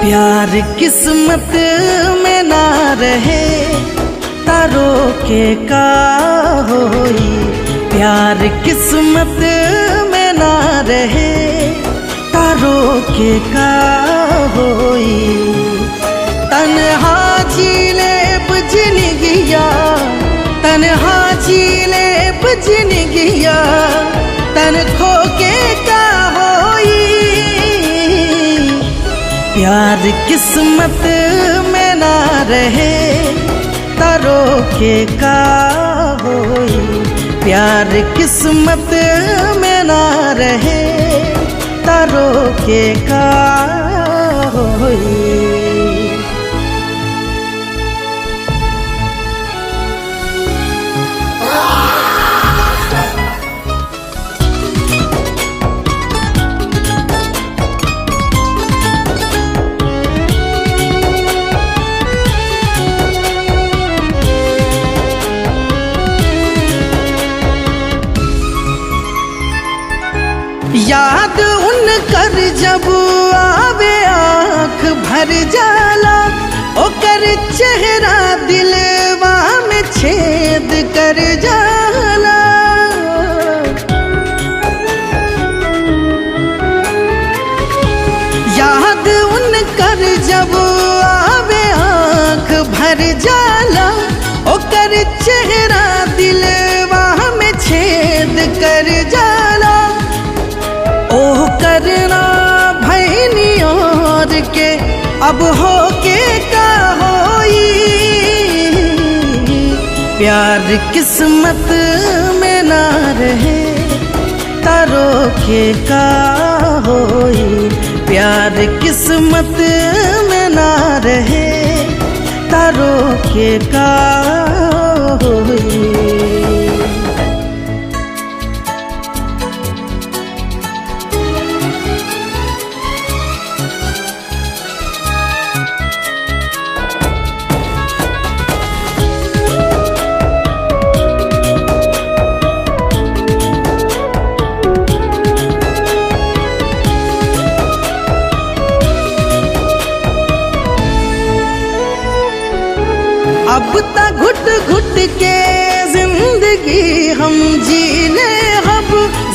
प्यार किस्मत में ना रहे तारो के का होई। प्यार किस्मत में ना रहे तारो के का होई। तन्हा जीले बजन गया, तन्हा जीले बजन गया, तन खो के का होई। प्यार किस्मत में ना रहे तारो के का होई। प्यार किस्मत में ना रहे तारो के का होई। याद उन कर जब आवे आँख भर जाला, ओकर चेहरा दिलवा में छेद कर जाला। याद उन कर जब आवे आँख भर जाला, ओकर चेहरा दिलवा में छेद कर जाला। ओह करना भैनी और के अब हो के का होई। प्यार किस्मत में ना रहे तारो के का होई। प्यार किस्मत में ना रहे तारो के का होई। अब ता घुट घुट के जिंदगी हम जीने, अब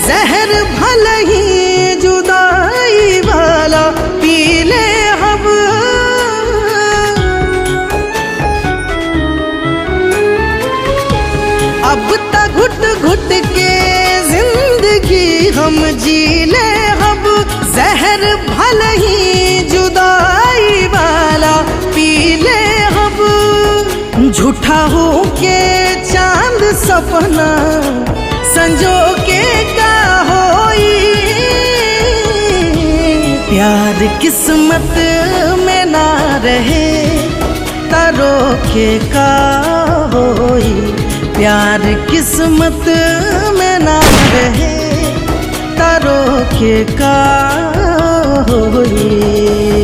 जहर भले ही जुदाई वाला पी ले अब। अब ता घुट घुट के जिंदगी हम जीने, अब जहर भले ही जुदाई वाला पी ले अब। झूठा हो के चांद सपना संजो के का होई। प्यार किस्मत में ना रहे तारो के का होई। प्यार किस्मत में ना रहे तारो के का होई।